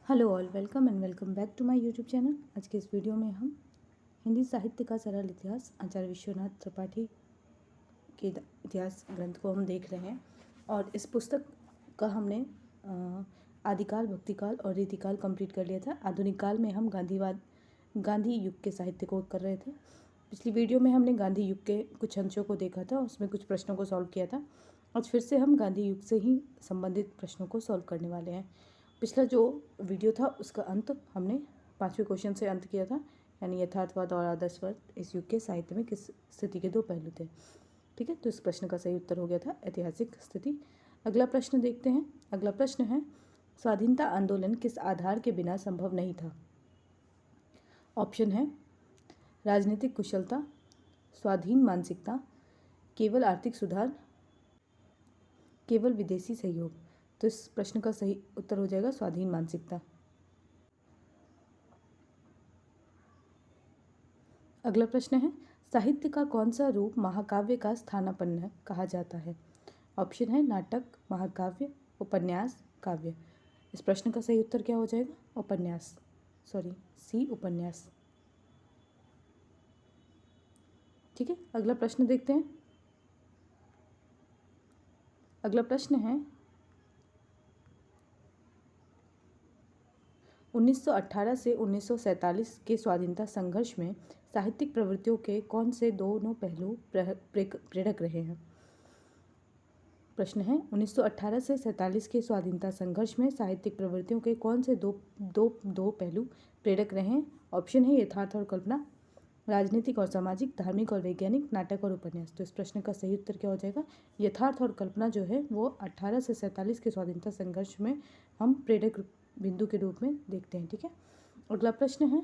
Hello all, welcome and welcome back to my YouTube channel. आज के इस video में हम हिंदी साहित्य का सरल इतिहास आचार्य विश्वनाथ त्रिपाठी के इतिहास ग्रंथ को हम देख रहे हैं। और इस पुस्तक का हमने आदिकाल, भक्तिकाल और रीतिकाल कंप्लीट कर लिया था। आधुनिक काल में हम गांधी युग के साहित्य को कर रहे थे। पिछली वीडियो में हमने गांधी युग के कुछ अंशों को देखा था, उसमें कुछ प्रश्नों को सॉल्व किया था। आज फिर से हम गांधी युग से ही संबंधित प्रश्नों को सॉल्व करने वाले हैं। पिछला जो वीडियो था उसका अंत हमने 5वें क्वेश्चन से अंत किया था, यानी यथार्थवाद और आदर्शवाद इस युग के साहित्य में किस स्थिति के दो पहलू थे। ठीक है, तो इस प्रश्न का सही उत्तर हो गया था ऐतिहासिक स्थिति। अगला प्रश्न देखते हैं। अगला प्रश्न है, स्वाधीनता आंदोलन किस आधार के बिना संभव नहीं था? ऑप्शन है राजनीतिक कुशलता, स्वाधीन मानसिकता, केवल आर्थिक सुधार, केवल विदेशी सहयोग। तो इस प्रश्न का सही उत्तर हो जाएगा स्वाधीन मानसिकता। अगला प्रश्न है, साहित्य का कौन सा रूप महाकाव्य का स्थानापन्न कहा जाता है? ऑप्शन है नाटक, महाकाव्य, उपन्यास, काव्य। इस प्रश्न का सही उत्तर क्या हो जाएगा? उपन्यास, सी उपन्यास। ठीक है, अगला प्रश्न देखते हैं। अगला प्रश्न है, 1918 से 1947 के स्वाधीनता संघर्ष में साहित्यिक प्रवृत्तियों के कौन से दोनों पहलू प्रेरक रहे हैं? प्रश्न है, 1918 से 47 के स्वाधीनता संघर्ष में साहित्यिक प्रवृत्तियों के कौन से दो पहलू प्रेरक रहे हैं? ऑप्शन है यथार्थ और कल्पना, राजनीतिक और सामाजिक, धार्मिक और वैज्ञानिक, नाटक और उपन्यास। तो इस प्रश्न का सही उत्तर क्या हो जाएगा? यथार्थ और कल्पना जो है वो 18 से 47 के स्वाधीनता संघर्ष में हम प्रेरक बिंदु के रूप में देखते हैं। ठीक है, अगला प्रश्न है,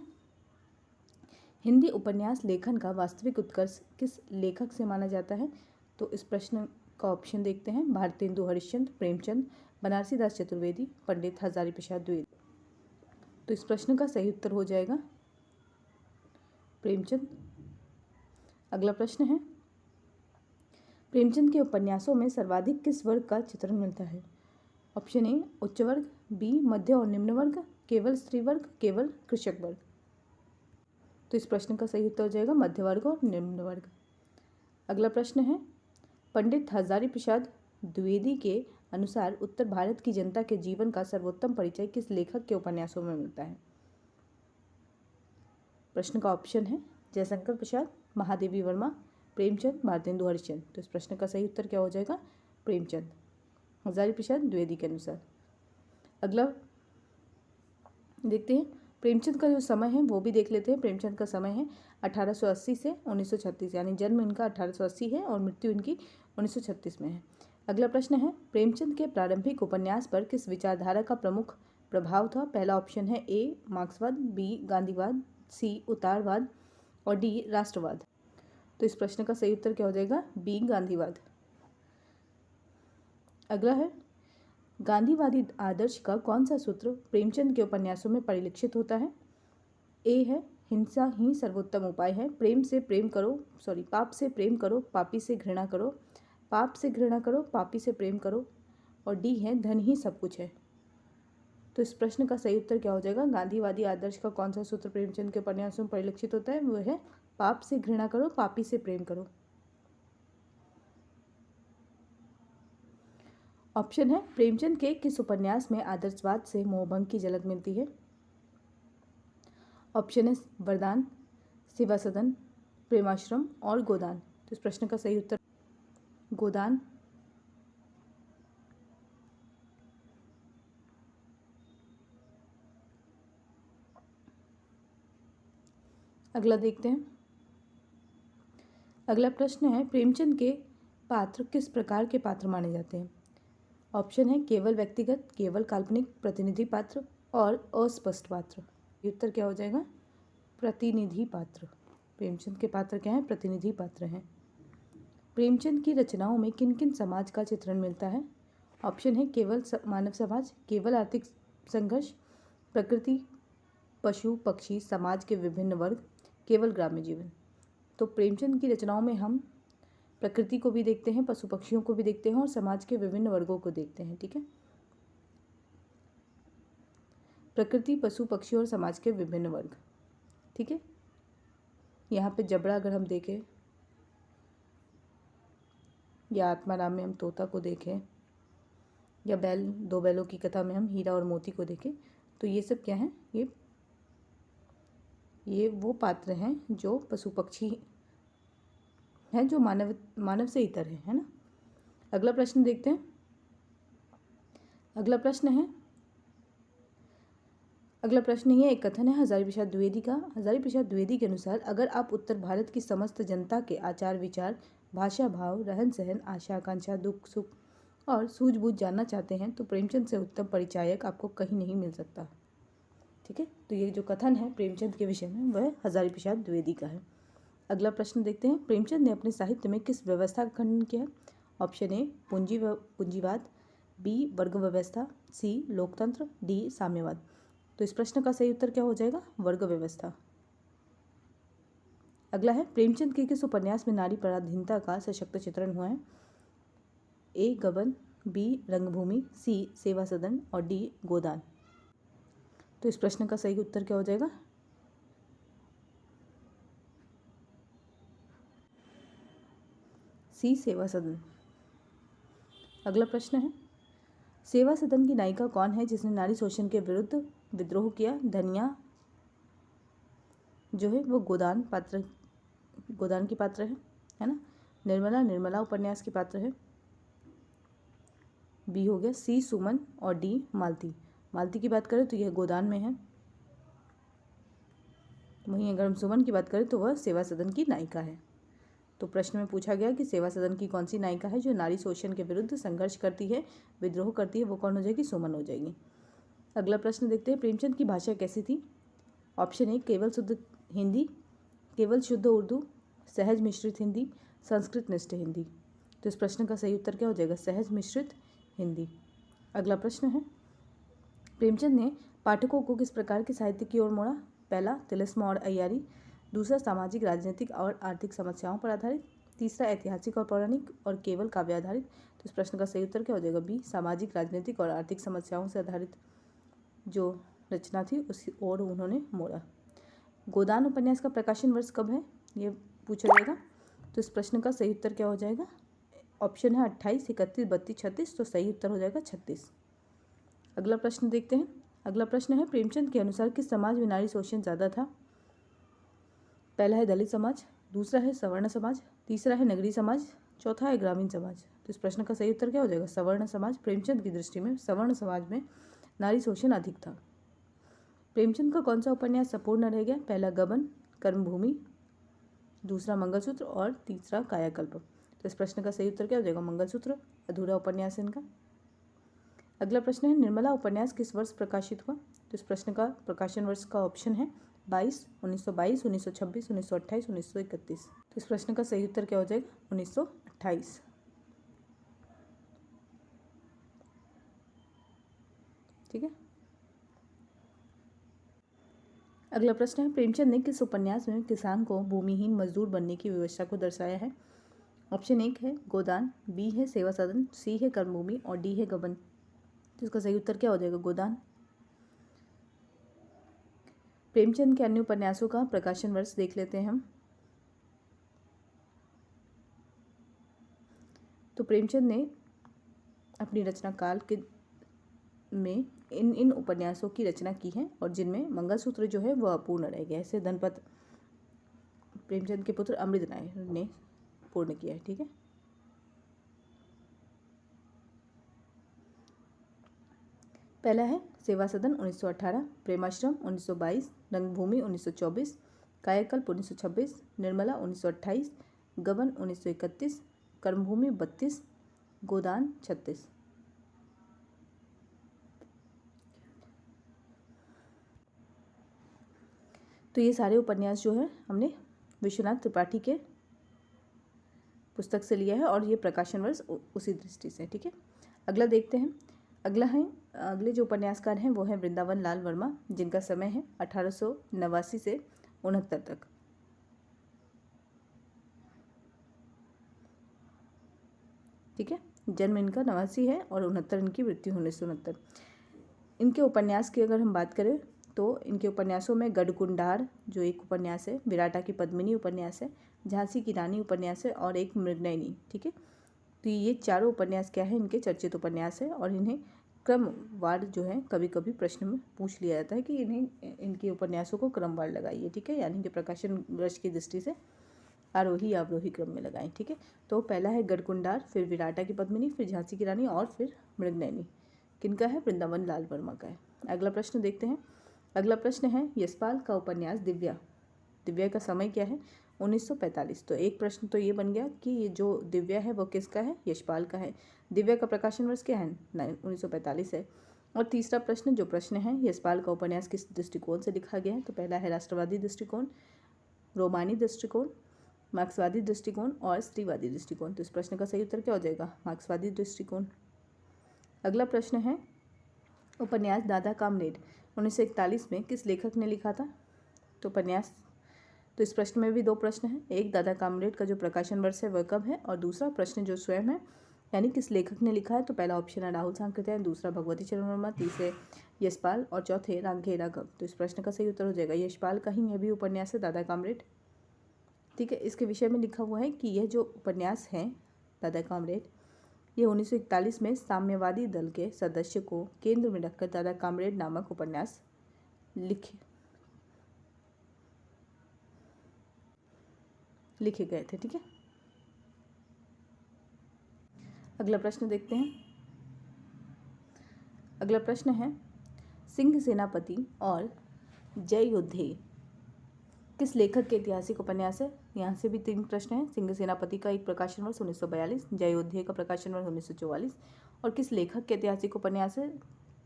हिंदी उपन्यास लेखन का वास्तविक उत्कर्ष किस लेखक से माना जाता है? तो इस प्रश्न का ऑप्शन देखते हैं, भारतेंदु हरिश्चंद्र, प्रेमचंद, बनारसी दास चतुर्वेदी, पंडित हजारी प्रसाद द्विवेदी। तो इस प्रश्न का सही उत्तर हो जाएगा प्रेमचंद। अगला प्रश्न है, प्रेमचंद के उपन्यासों में सर्वाधिक किस वर्ग का चित्रण मिलता है? ऑप्शन ए उच्च वर्ग, बी मध्य और निम्न वर्ग, केवल स्त्री वर्ग, केवल कृषक वर्ग। तो इस प्रश्न का सही उत्तर हो जाएगा मध्य वर्ग और निम्न वर्ग। अगला प्रश्न है, पंडित हजारी प्रसाद द्विवेदी के अनुसार उत्तर भारत की जनता के जीवन का सर्वोत्तम परिचय किस लेखक के उपन्यासों में मिलता है? प्रश्न का ऑप्शन है जयशंकर प्रसाद, महादेवी वर्मा, प्रेमचंद, भारतेंदु हरिश्चंद्र। तो इस प्रश्न का सही उत्तर क्या हो जाएगा? प्रेमचंद, हजारी प्रसाद द्विवेदी के अनुसार। अगला देखते हैं, प्रेमचंद का जो समय है वो भी देख लेते हैं। प्रेमचंद का समय है 1880 से 1936, यानी जन्म इनका 1880 है और मृत्यु इनकी 1936 में है। अगला प्रश्न है, प्रेमचंद के प्रारंभिक उपन्यास पर किस विचारधारा का प्रमुख प्रभाव था? पहला ऑप्शन है ए मार्क्सवाद, बी गांधीवाद, सी उदारवाद और डी राष्ट्रवाद। तो इस प्रश्न का सही उत्तर क्या हो जाएगा? बी गांधीवाद। अगला है, गांधीवादी आदर्श का कौन सा सूत्र प्रेमचंद के उपन्यासों में परिलक्षित होता है? ए है हिंसा ही सर्वोत्तम उपाय है, पाप से प्रेम करो, पापी से घृणा करो, पाप से घृणा करो, पापी से प्रेम करो, और डी है धन ही सब कुछ है। तो इस प्रश्न का सही उत्तर क्या हो जाएगा? गांधीवादी आदर्श का कौन सा सूत्र प्रेमचंद के उपन्यासों में परिलक्षित होता है? वो है पाप से घृणा करो, पापी से प्रेम करो। ऑप्शन है, प्रेमचंद के किस उपन्यास में आदर्शवाद से मोहभंग की झलक मिलती है? ऑप्शन है वरदान, सेवा सदन, प्रेमाश्रम और गोदान। तो इस प्रश्न का सही उत्तर गोदान। अगला देखते हैं। अगला प्रश्न है, प्रेमचंद के पात्र किस प्रकार के पात्र माने जाते हैं? ऑप्शन है केवल व्यक्तिगत, केवल काल्पनिक, प्रतिनिधि पात्र और अस्पष्ट पात्र। उत्तर क्या हो जाएगा? प्रतिनिधि पात्र। प्रेमचंद के पात्र क्या हैं? प्रतिनिधि पात्र हैं। प्रेमचंद की रचनाओं में किन किन समाज का चित्रण मिलता है? ऑप्शन है केवल मानव समाज, केवल आर्थिक संघर्ष, प्रकृति, पशु पक्षी, समाज के विभिन्न वर्ग, केवल ग्राम्य जीवन। तो प्रेमचंद की रचनाओं में हम प्रकृति को भी देखते हैं, पशु पक्षियों को भी देखते हैं और समाज के विभिन्न वर्गों को देखते हैं। ठीक है, प्रकृति, पशु पक्षी और समाज के विभिन्न वर्ग। ठीक है, यहाँ पे जबड़ा अगर हम देखें या आत्माराम में हम तोता को देखें या बैल, दो बैलों की कथा में हम हीरा और मोती को देखें, तो ये सब क्या हैं, ये वो पात्र हैं जो पशु पक्षी हैं, जो मानव से इतर है ना। अगला प्रश्न देखते हैं। अगला प्रश्न ये एक कथन है हजारी प्रसाद द्विवेदी का। हजारी प्रसाद द्विवेदी के अनुसार अगर आप उत्तर भारत की समस्त जनता के आचार विचार, भाषा, भाव, रहन सहन, आशा आकांक्षा, दुख सुख और सूझबूझ जानना चाहते हैं तो प्रेमचंद से उत्तम परिचायक आपको कहीं नहीं मिल सकता। ठीक है, तो ये जो कथन है प्रेमचंद के विषय में वह हजारी प्रसाद द्विवेदी का है। अगला प्रश्न देखते हैं। प्रेमचंद ने अपने साहित्य में किस व्यवस्था का खंडन किया है? ऑप्शन ए पूंजीवाद, बी वर्ग व्यवस्था, सी लोकतंत्र, डी साम्यवाद। तो इस प्रश्न का सही उत्तर क्या हो जाएगा? वर्ग व्यवस्था। अगला है प्रेमचंद के किस उपन्यास में नारी पराधीनता का सशक्त चित्रण हुआ है? ए गबन, बी रंगभूमि, सी सेवा सदन और डी गोदान। तो इस प्रश्न का सही उत्तर क्या हो जाएगा? सी सेवा सदन। अगला प्रश्न है सेवा सदन की नायिका कौन है जिसने नारी शोषण के विरुद्ध विद्रोह किया? धनिया जो है वो गोदान की पात्र है ना। निर्मला उपन्यास की पात्र है। बी हो गया। सी सुमन और डी मालती की बात करें तो यह गोदान में है। वहीं अगर हम सुमन की बात करें तो वह सेवा सदन की नायिका है। तो प्रश्न में पूछा गया कि सेवा सदन की कौन सी नायिका है जो नारी शोषण के विरुद्ध संघर्ष करती है, विद्रोह करती है, वो कौन हो जाएगी? सुमन हो जाएगी। अगला प्रश्न देखते हैं। प्रेमचंद की भाषा कैसी थी? ऑप्शन ए केवल शुद्ध हिंदी, केवल शुद्ध उर्दू, सहज मिश्रित हिंदी, संस्कृत निष्ठ हिंदी। तो इस प्रश्न का सही उत्तर क्या हो जाएगा? सहज मिश्रित हिंदी। अगला प्रश्न है प्रेमचंद ने पाठकों को किस प्रकार के साहित्य की ओर मोड़ा? पहला तिलिस्म और अय्यारी, दूसरा सामाजिक राजनीतिक और आर्थिक समस्याओं पर आधारित, तीसरा ऐतिहासिक और पौराणिक और केवल काव्य आधारित। तो इस प्रश्न का सही उत्तर क्या हो जाएगा? बी सामाजिक राजनीतिक और आर्थिक समस्याओं से आधारित जो रचना थी उसी ओर उन्होंने मोड़ा। गोदान उपन्यास का प्रकाशन वर्ष कब है ये पूछा जाएगा। तो इस प्रश्न का सही उत्तर क्या हो जाएगा? ऑप्शन है 28, 31, 32, 36। तो सही उत्तर हो जाएगा 36। अगला प्रश्न देखते हैं। अगला प्रश्न है प्रेमचंद के अनुसार किस समाज में नारी शोषण ज़्यादा था? पहला है दलित समाज, दूसरा है सवर्ण समाज, तीसरा है नगरीय समाज, चौथा है ग्रामीण समाज। तो इस प्रश्न का सही उत्तर क्या हो जाएगा? सवर्ण समाज। प्रेमचंद की दृष्टि में सवर्ण समाज में नारी शोषण अधिक था। प्रेमचंद का कौन सा उपन्यास अपूर्ण रह गया? पहला गबन, कर्मभूमि, दूसरा मंगलसूत्र और तीसरा कायाकल्प। तो इस प्रश्न का सही उत्तर क्या हो जाएगा? मंगलसूत्र। अधूरा उपन्यास है इनका। अगला प्रश्न है निर्मला उपन्यास किस वर्ष प्रकाशित हुआ? तो इस प्रश्न का प्रकाशन वर्ष का ऑप्शन है 1922, 1926, 1928, 1931। तो इस प्रश्न का सही उत्तर क्या हो जाएगा? 1928। ठीक है। अगला प्रश्न है प्रेमचंद ने किस उपन्यास में किसान को भूमिहीन मजदूर बनने की व्यवस्था को दर्शाया है? ऑप्शन एक है गोदान, बी है सेवा सदन, सी है कर्मभूमि और डी है गबन। तो इसका सही उत्तर क्या हो जाएगा? गोदान। प्रेमचंद के अन्य उपन्यासों का प्रकाशन वर्ष देख लेते हैं हम। तो प्रेमचंद ने अपनी रचना काल के में इन उपन्यासों की रचना की है और जिनमें मंगलसूत्र जो है वह अपूर्ण रह गया। इसे धनपत प्रेमचंद के पुत्र अमृत राय ने पूर्ण किया है। ठीक है। पहला है सेवा सदन 1918, प्रेमाश्रम 1922, रंगभूमि 1924, कायाकल्प 1926, निर्मला 1928, गबन 1931, कर्मभूमि 32, गोदान 36। तो ये सारे उपन्यास जो है हमने विश्वनाथ त्रिपाठी के पुस्तक से लिया है और ये प्रकाशन वर्ष उसी दृष्टि से। ठीक है। अगला देखते हैं। अगले जो उपन्यासकार हैं वो हैं वृंदावन लाल वर्मा, जिनका समय है 1889 से 69 तक। ठीक है। जन्म इनका 89 है और 69 इनकी मृत्यु 1969। इनके उपन्यास की अगर हम बात करें तो इनके उपन्यासों में गढ़कुंडार जो एक उपन्यास है, विराटा की पद्मिनी उपन्यास है, झांसी की रानी उपन्यास है और एक मृगनयनी। ठीक है, तो ये चारों उपन्यास क्या है, इनके चर्चित उपन्यास है और इन्हें क्रमवार जो है कभी कभी प्रश्न में पूछ लिया जाता है कि इन्हें इनके उपन्यासों को क्रमवार लगाइए। ठीक है, यानी कि प्रकाशन वर्ष की दृष्टि से आरोही या अवरोही क्रम में लगाएं। ठीक है, तो पहला है गढ़कुंडार, फिर विराटा की पद्मिनी, फिर झांसी की रानी और फिर मृगनयनी। किनका है? वृंदावन लाल वर्मा का है। अगला प्रश्न देखते हैं। अगला प्रश्न है यशपाल का उपन्यास दिव्या। दिव्या का समय क्या है? 1945। तो एक प्रश्न तो ये बन गया कि ये जो दिव्या है वो किसका है? यशपाल का है। दिव्या का प्रकाशन वर्ष क्या है? 1945 है। और तीसरा प्रश्न जो प्रश्न है, यशपाल का उपन्यास किस दृष्टिकोण से लिखा गया है? तो पहला है राष्ट्रवादी दृष्टिकोण, रोमानी दृष्टिकोण, मार्क्सवादी दृष्टिकोण और स्त्रीवादी दृष्टिकोण। तो इस प्रश्न का सही उत्तर क्या हो जाएगा? मार्क्सवादी दृष्टिकोण। अगला प्रश्न है उपन्यास दादा कामरेड 1941 में किस लेखक ने लिखा था? तो उपन्यास, तो इस प्रश्न में भी दो प्रश्न हैं। एक, दादा कामरेड का जो प्रकाशन वर्ष है वह कब है, और दूसरा प्रश्न जो स्वयं है यानी किस लेखक ने लिखा है। तो पहला ऑप्शन है राहुल सांकृत्यायन, दूसरा भगवती चरण वर्मा, तीसरे यशपाल और चौथे रांगे राघव। तो इस प्रश्न का सही उत्तर हो जाएगा यशपाल का ही यह भी उपन्यास है दादा कामरेड। ठीक है, इसके विषय में लिखा हुआ है कि यह जो उपन्यास है दादा कामरेड, ये 1941 में साम्यवादी दल के सदस्य को केंद्र में रखकर दादा कामरेड नामक उपन्यास लिखे गए थे। ठीक है, अगला प्रश्न देखते हैं। अगला प्रश्न है सिंह सेनापति और जय योद्धे किस लेखक के ऐतिहासिक उपन्यास है? यहाँ से भी तीन प्रश्न हैं। सिंह सेनापति का एक प्रकाशन वर्ष 1942, जय योद्धे का प्रकाशन वर्ष 1944 और किस लेखक के ऐतिहासिक उपन्यास है?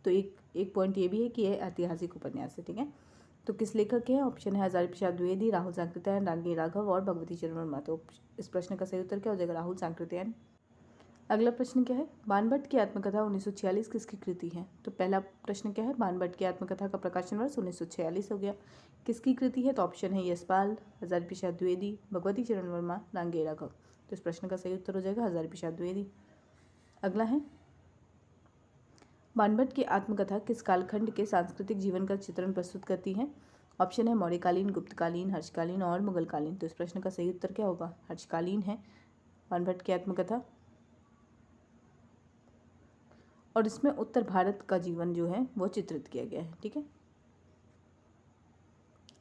तो एक पॉइंट ये भी है कि यह ऐतिहासिक उपन्यास है। ठीक है, तो किस लेखक के हैं? ऑप्शन है हजारी प्रसाद द्विवेदी, राहुल सांकृत्यायन, रांगे राघव और भगवती चरण वर्मा। तो इस प्रश्न का सही उत्तर क्या हो जाएगा? राहुल सांकृत्यायन। अगला प्रश्न क्या है? बाणभट्ट की आत्मकथा 1946 किसकी कृति है? तो पहला प्रश्न क्या है? बाणभट्ट की आत्मकथा का प्रकाशन वर्ष 1946 हो गया। किसकी कृति है? तो ऑप्शन है यशपाल, हजारी प्रसाद द्विवेदी, भगवती चरण वर्मा, रांगे राघव। तो इस प्रश्न का सही उत्तर हो जाएगा हजारी प्रसाद द्विवेदी। अगला है बाणभट्ट की आत्मकथा किस कालखंड के सांस्कृतिक जीवन का चित्रण प्रस्तुत करती है? ऑप्शन है मौर्यकालीन, गुप्तकालीन, हर्षकालीन और मुगलकालीन। तो इस प्रश्न का सही उत्तर क्या होगा? हर्षकालीन है बाणभट्ट की आत्मकथा, और इसमें उत्तर भारत का जीवन जो है वो चित्रित किया गया है। ठीक है,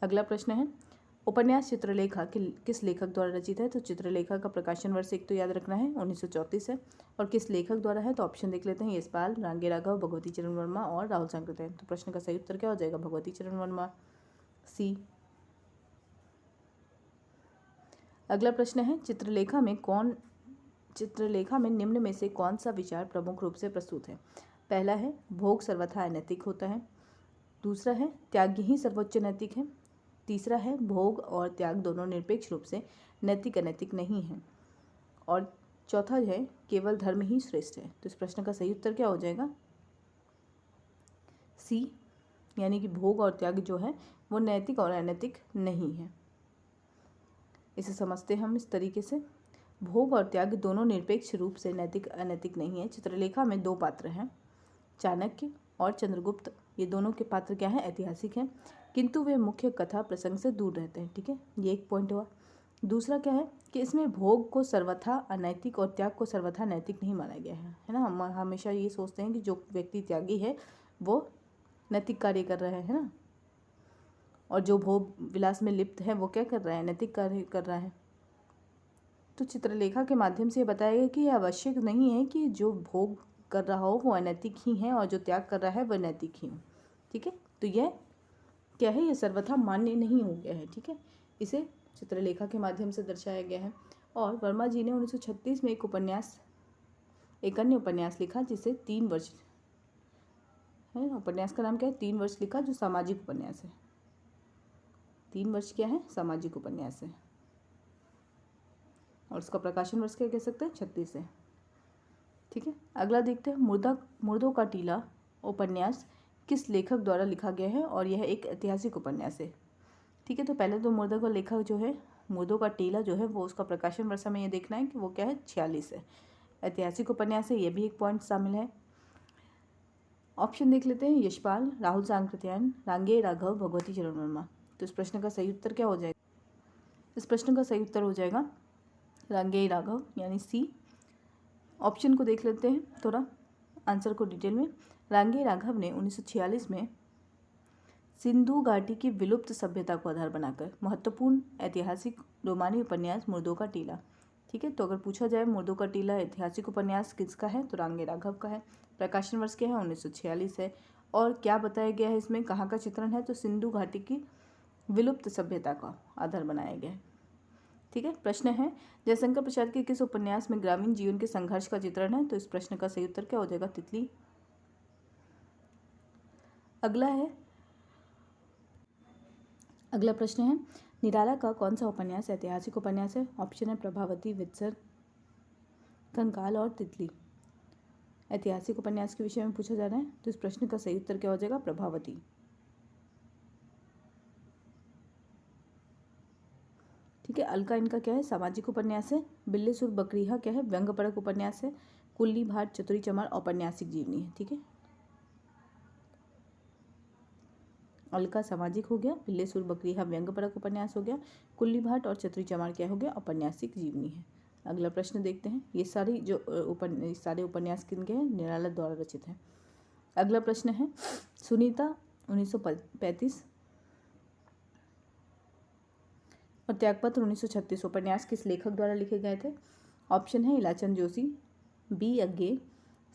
अगला प्रश्न है उपन्यास चित्रलेखा किस लेखक द्वारा रचित है? तो चित्रलेखा का प्रकाशन वर्ष एक तो याद रखना है 1934 है, और किस लेखक द्वारा है? तो ऑप्शन देख लेते हैं यशपाल, रांगे राघव, भगवती चरण वर्मा और राहुल सांकृत्यायन। तो प्रश्न का सही उत्तर क्या हो जाएगा? भगवती चरण वर्मा, सी। अगला प्रश्न है चित्रलेखा में निम्न में से कौन सा विचार प्रमुख रूप से प्रस्तुत है? पहला है भोग सर्वथा अनैतिक होता है, दूसरा है त्याग ही सर्वोच्च नैतिक है, तीसरा है भोग और त्याग दोनों निरपेक्ष रूप से नैतिक अनैतिक नहीं है, और चौथा है केवल धर्म ही श्रेष्ठ है। तो इस प्रश्न का सही उत्तर क्या हो जाएगा? सी, यानी कि भोग और त्याग जो है वो नैतिक और अनैतिक नहीं है। इसे समझते हैं हम इस तरीके से, भोग और त्याग दोनों निरपेक्ष रूप से नैतिक अनैतिक नहीं है। चित्रलेखा में दो पात्र हैं, चाणक्य और चंद्रगुप्त। ये दोनों के पात्र क्या हैं? ऐतिहासिक हैं, किंतु वे मुख्य कथा प्रसंग से दूर रहते हैं। ठीक है, ये एक पॉइंट हुआ। दूसरा क्या है कि इसमें भोग को सर्वथा अनैतिक और त्याग को सर्वथा नैतिक नहीं माना गया है ना। हम हमेशा ये सोचते हैं कि जो व्यक्ति त्यागी है वो नैतिक कार्य कर रहा है ना, और जो भोग विलास में लिप्त है वो क्या कर रहा है? नैतिक कार्य कर रहा है। तो चित्रलेखा के माध्यम से ये बताया गया कि यह आवश्यक नहीं है कि जो भोग कर रहा हो वो अनैतिक ही है और जो त्याग कर रहा है वह नैतिक ही हो। ठीक है, तो यह क्या है? यह सर्वथा मान्य नहीं हो गया है। ठीक है, इसे चित्रलेखा के माध्यम से दर्शाया गया है। और वर्मा जी ने 1936 में एक अन्य उपन्यास लिखा जिसे 3 वर्ष है। उपन्यास का नाम क्या है? 3 वर्ष लिखा, जो सामाजिक उपन्यास है। 3 वर्ष क्या है? सामाजिक उपन्यास है, और उसका प्रकाशन वर्ष क्या कह सकते हैं? 36 है। ठीक है, अगला देखते हैं मुर्दों का टीला उपन्यास किस लेखक द्वारा लिखा गया है? और यह एक ऐतिहासिक उपन्यास है। ठीक है, तो पहले तो मुर्दों का लेखक जो है, मुर्दों का टीला जो है वो उसका प्रकाशन वर्ष हमें ये देखना है कि वो क्या है? 46 है। ऐतिहासिक उपन्यास है, ये भी एक पॉइंट शामिल है। ऑप्शन देख लेते हैं, यशपाल, राहुल सांकृत्यायन, रांगे राघव, भगवती चरण वर्मा। तो इस प्रश्न का सही उत्तर क्या हो जाएगा? इस प्रश्न का सही उत्तर हो जाएगा रांगे राघव, यानी सी। ऑप्शन को देख लेते हैं थोड़ा, आंसर को डिटेल में। रांगे राघव ने 1946 में सिंधु घाटी की विलुप्त सभ्यता को आधार बनाकर महत्वपूर्ण ऐतिहासिक रोमानी उपन्यास मुर्दों का टीला, ठीक है, तो अगर पूछा जाए मुर्दों का टीला ऐतिहासिक उपन्यास किसका है, तो रांगे राघव का है। प्रकाशन वर्ष क्या है? 1946 है। और क्या बताया गया है इसमें, कहाँ का चित्रण है? तो सिंधु घाटी की विलुप्त सभ्यता का आधार बनाया गया है, ठीक है। प्रश्न है, जयशंकर प्रसाद के किस उपन्यास में ग्रामीण जीवन के संघर्ष का चित्रण है? तो इस प्रश्न का सही उत्तर क्या हो जाएगा? तितली। अगला प्रश्न है, निराला का कौन सा उपन्यास ऐतिहासिक उपन्यास है? ऑप्शन है प्रभावती, वित्सर, कंकाल और तितली। ऐतिहासिक उपन्यास के विषय में पूछा जा रहा है, तो इस प्रश्न का सही उत्तर क्या हो जाएगा? प्रभावती। ठीक है। अलका इनका क्या है? सामाजिक उपन्यास है। बिल्ली सुर बकरीहा क्या है? व्यंग्यपरक उपन्यास है। कुल्ली भाट, चतुरी चमार औपन्यासिक जीवनी है, ठीक है। अलका सामाजिक हो गया, बिल्ली सुर बकरीहा व्यंग्यपरक उपन्यास हो गया, कुल्ली भाट और चतुरी चमार क्या हो गया? औपन्यासिक जीवनी है। अगला प्रश्न देखते हैं, ये सारे उपन्यास किनके हैं? निराला द्वारा रचित हैं। अगला प्रश्न है, सुनीता 1935 और त्यागपत्र 1936 उपन्यास किस लेखक द्वारा लिखे गए थे? ऑप्शन है इलाचंद जोशी, बी अज्ञे,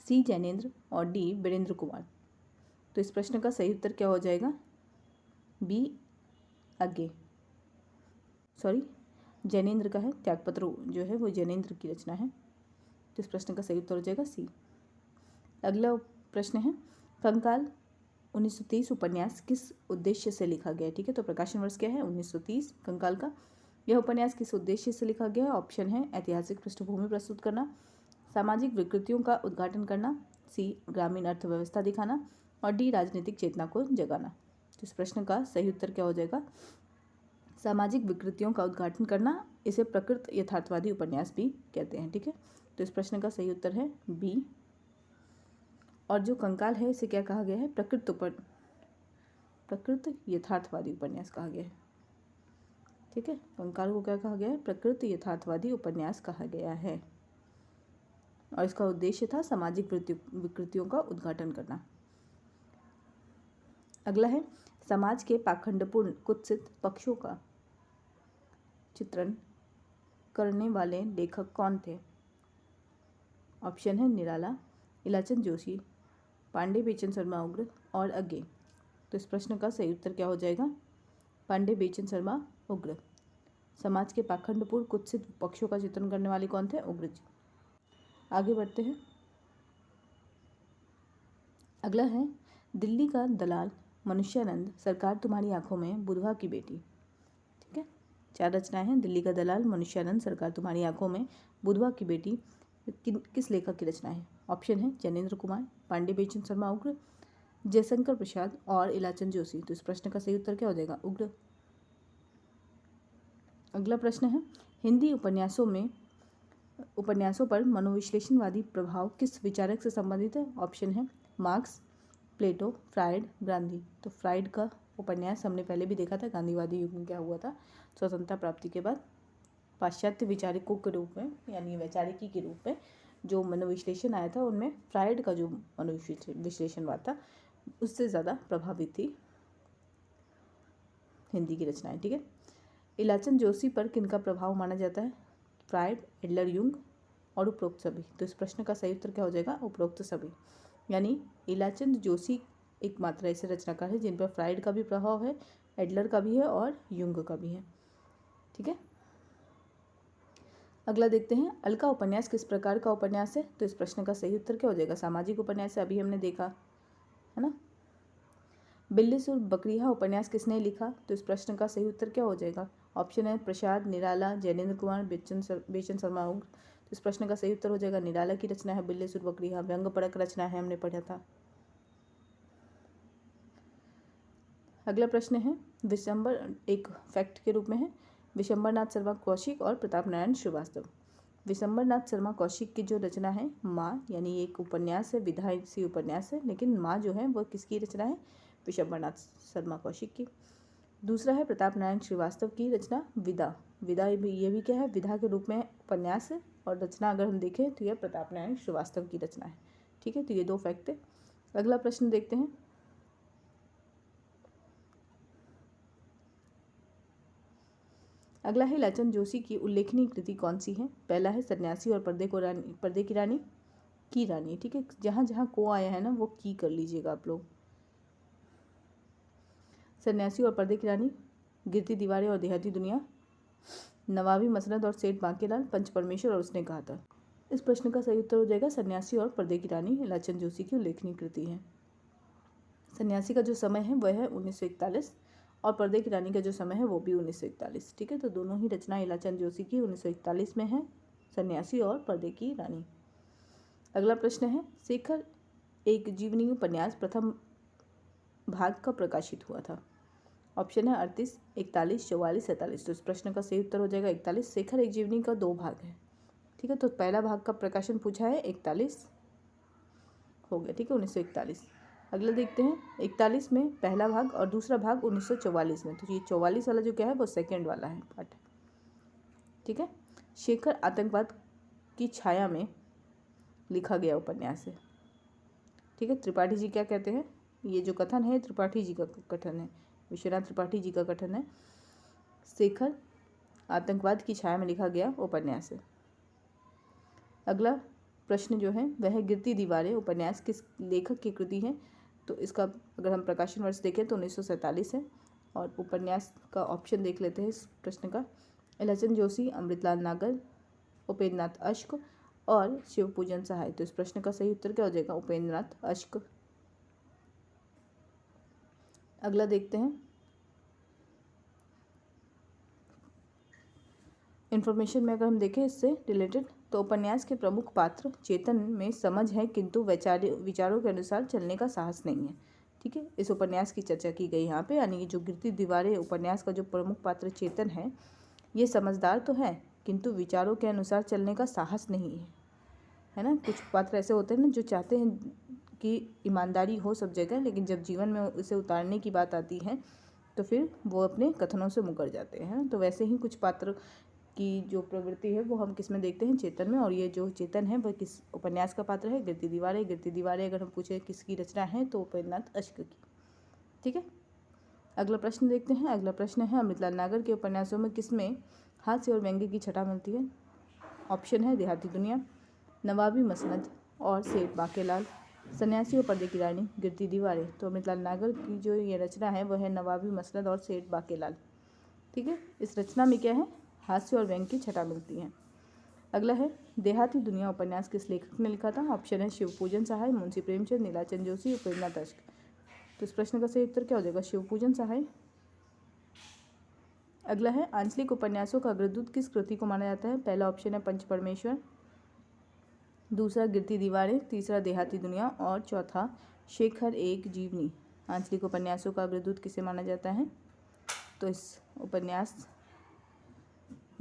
सी जैनेन्द्र और डी वीरेंद्र कुमार। तो इस प्रश्न का सही उत्तर क्या हो जाएगा? बी अज्ञे, सॉरी जैनेन्द्र का है। त्यागपत्र जो है वो जैनेन्द्र की रचना है, तो इस प्रश्न का सही उत्तर हो जाएगा सी। अगला प्रश्न है, कंकाल 1930 उपन्यास किस उद्देश्य से लिखा गया है? ठीक है, तो प्रकाशन वर्ष क्या है? 1930 कंकाल का। यह उपन्यास किस उद्देश्य से लिखा गया है? ऑप्शन है ऐतिहासिक पृष्ठभूमि प्रस्तुत करना, सामाजिक विकृतियों का उद्घाटन करना, सी ग्रामीण अर्थव्यवस्था दिखाना और डी राजनीतिक चेतना को जगाना। तो इस प्रश्न का सही उत्तर क्या हो जाएगा? सामाजिक विकृतियों का उद्घाटन करना। इसे प्रकृत यथार्थवादी उपन्यास भी कहते हैं, ठीक है। तो इस प्रश्न का सही उत्तर है बी। और जो कंकाल है इसे क्या कहा गया है? प्रकृत यथार्थवादी उपन्यास कहा गया है, ठीक है। कंकाल को क्या कहा गया है? प्रकृत यथार्थवादी उपन्यास कहा गया है, और इसका उद्देश्य था सामाजिक विकृतियों का उद्घाटन करना। अगला है, समाज के पाखंडपूर्ण कुत्सित पक्षों का चित्रण करने वाले लेखक कौन थे? ऑप्शन है निराला, इलाचंद जोशी, पांडे बेचन शर्मा उग्र और अज्ञे। तो इस प्रश्न का सही उत्तर क्या हो जाएगा? पांडे बेचन शर्मा उग्र। समाज के पाखंडपूर्ण कुत्सित पक्षों का चित्रण करने वाले कौन थे? उग्र जी। आगे बढ़ते हैं। अगला है, दिल्ली का दलाल मनुष्यानंद, सरकार तुम्हारी आंखों में, बुधवा की बेटी, ठीक है। 4 रचनाएं हैं। दिल्ली का दलाल, मनुष्यानंद, सरकार तुम्हारी आंखों में, बुधवा की बेटी किस लेखक की रचना है? ऑप्शन है जैनेन्द्र कुमार, पांडे बेचन शर्मा उग्र, जयशंकर प्रसाद और इलाचंद जोशी। तो इस प्रश्न का सही उत्तर क्या हो जाएगा? उग्र। अगला प्रश्न है, हिंदी उपन्यासों पर मनोविश्लेषणवादी प्रभाव किस विचारक से संबंधित है? ऑप्शन है मार्क्स, प्लेटो, फ्राइड, गांधी। तो फ्राइड का उपन्यास हमने पहले भी देखा था, गांधीवादी युग में क्या हुआ था स्वतंत्रता प्राप्ति के बाद। पाश्चात्य विचारकों के रूप में, यानी वैचारिकी के रूप में जो मनोविश्लेषण आया था, उनमें फ्राइड का जो मनोविश्लेषणवाद था उससे ज़्यादा प्रभावित थी हिंदी की रचनाएं, ठीक है। इलाचंद जोशी पर किनका प्रभाव माना जाता है? फ्राइड, एडलर युंग और उपरोक्त सभी। तो इस प्रश्न का सही उत्तर क्या हो जाएगा? उपरोक्त सभी। यानी इलाचंद जोशी एकमात्र ऐसे रचनाकार है जिन पर फ्राइड का भी प्रभाव है, एडलर का भी है और युंग का भी है, ठीक है। अगला देखते हैं, अलका उपन्यास किस प्रकार का उपन्यास है? तो इस प्रश्न का सही उत्तर क्या हो जाएगा? सामाजिक उपन्यास है, अभी हमने देखा है ना। बिल्ली सुर बकरीहा उपन्यास किसने लिखा? तो इस प्रश्न का सही उत्तर क्या हो जाएगा? ऑप्शन है प्रसाद, निराला, जैनेन्द्र कुमार, बेचन शर्मा उग्र। तो इस प्रश्न का सही उत्तर हो जाएगा निराला की रचना है बिल्ली सुर बकरीहा, व्यंग्यपरक रचना है, हमने पढ़ा था। अगला प्रश्न है, विशंबर एक फैक्ट के रूप में है, विशंबरनाथ शर्मा कौशिक और प्रताप नारायण श्रीवास्तव। विशंबरनाथ शर्मा कौशिक की जो रचना है माँ, यानी एक उपन्यास है, विधायसी उपन्यास है, लेकिन माँ जो है वह किसकी रचना है? विशंबरनाथ शर्मा कौशिक की। दूसरा है प्रताप नारायण श्रीवास्तव की रचना विदा। विदा ये भी क्या है? विधा के रूप में उपन्यास है, और रचना अगर हम देखें तो यह प्रताप नारायण श्रीवास्तव की रचना है। ठीक है, तो ये 2 फैक्ट है। अगला प्रश्न देखते हैं। अगला है इलाचंद जोशी की उल्लेखनीय कृति कौन सी है? पहला है सन्यासी और पर्दे की रानी की रानी। ठीक है, जहाँ जहाँ को आया है ना वो की कर लीजिएगा आप लोग। सन्यासी और पर्दे की रानी, गिरती दीवारें और देहाती दुनिया, नवाबी मसनद और सेठ बांकेलाल, पंच परमेश्वर और उसने कहा था। इस प्रश्न का सही उत्तर हो जाएगा सन्यासी और पर्दे की रानी इलाचंद जोशी की उल्लेखनीय कृति है। सन्यासी का जो समय है वह है 1941 और पर्दे की रानी का जो समय है वो भी 1941। ठीक है, तो दोनों ही रचना इलाचंद जोशी की 1941 में है, सन्यासी और पर्दे की रानी। अगला प्रश्न है, शेखर एक जीवनी उपन्यास प्रथम भाग कब प्रकाशित हुआ था? ऑप्शन है 38, 41, 44, 47। तो इस प्रश्न का सही उत्तर हो जाएगा 41। शेखर एक जीवनी का 2 भाग है। ठीक है, तो पहला भाग का प्रकाशन पूछा है, 41 हो गया। ठीक है, 1941। अगला देखते हैं, 41 में पहला भाग और दूसरा भाग 1944 में। तो ये 44 वाला जो क्या है वो सेकेंड वाला है पार्ट। ठीक है, शेखर आतंकवाद की छाया में लिखा गया उपन्यास है। ठीक है, त्रिपाठी जी क्या कहते हैं? ये जो कथन है त्रिपाठी जी का कथन है, विश्वनाथ त्रिपाठी जी का कथन है। शेखर आतंकवाद की छाया में लिखा गया उपन्यास है। अगला प्रश्न जो है वह है गिरती दीवारें उपन्यास किस लेखक की कृति है? तो इसका अगर हम प्रकाशन वर्ष देखें तो 1947 है। और उपन्यास का ऑप्शन देख लेते हैं इस प्रश्न का, इलाचंद जोशी, अमृतलाल नागर, उपेंद्रनाथ अश्क और शिवपूजन सहाय। तो इस प्रश्न का सही उत्तर क्या हो जाएगा? उपेंद्रनाथ अश्क। अगला देखते हैं, इन्फॉर्मेशन में अगर हम देखें इससे रिलेटेड, तो उपन्यास के प्रमुख पात्र चेतन में समझ है किंतु विचारों के अनुसार चलने का साहस नहीं है। ठीक है, इस उपन्यास की चर्चा की गई यहाँ पे, यानी कि जो गिरती दीवारें उपन्यास का जो प्रमुख पात्र चेतन है ये समझदार तो है किंतु विचारों के अनुसार चलने का साहस नहीं है ना। कुछ पात्र ऐसे होते हैं ना जो चाहते हैं कि ईमानदारी हो सब जगह, लेकिन जब जीवन में उसे उतारने की बात आती है तो फिर वो अपने कथनों से मुकर जाते हैं। तो वैसे ही कुछ पात्र की जो प्रवृत्ति है वो हम किस में देखते हैं? चेतन में। और ये जो चेतन है वह किस उपन्यास का पात्र है? गिरती दीवारें। गिरती दीवारें अगर हम पूछे किसकी रचना है तो उपेंद्रनाथ अश्क की। ठीक है, अगला प्रश्न देखते हैं। अगला प्रश्न है, अमृतलाल नागर के उपन्यासों में किसमें हास्य और व्यंग्य की छटा मिलती है? ऑप्शन है देहाती दुनिया, नवाबी मसनद और सेठ बांकेलाल, सन्यासी और पर्दे की रानी, गिरती दीवारें। तो अमृतलाल नागर की जो ये रचना है वह है नवाबी मसनद और सेठ बांकेलाल। ठीक है, इस रचना में क्या है? हास्य और व्यंग्य की छटा मिलती है। अगला है देहाती दुनिया उपन्यास किस लेखक ने लिखा था? ऑप्शन है शिवपूजन सहाय, मुंशी प्रेमचंद, इलाचंद जोशी, उपेंद्रनाथ अश्क। तो इस प्रश्न का सही उत्तर क्या हो जाएगा? शिवपूजन सहाय। अगला है आंचलिक उपन्यासों का अग्रदूत किस कृति को माना जाता है? पहला ऑप्शन है पंच परमेश्वर, दूसरा गिरती दीवारें, तीसरा देहाती दुनिया और चौथा शेखर एक जीवनी। आंचलिक उपन्यासों का अग्रदूत किसे माना जाता है? तो इस उपन्यास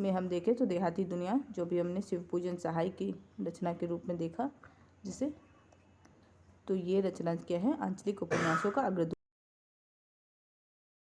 में हम देखें तो देहाती दुनिया, जो भी हमने शिवपूजन सहाय की रचना के रूप में देखा जिसे, तो ये रचना क्या है? आंचलिक उपन्यासों का अग्रदूत।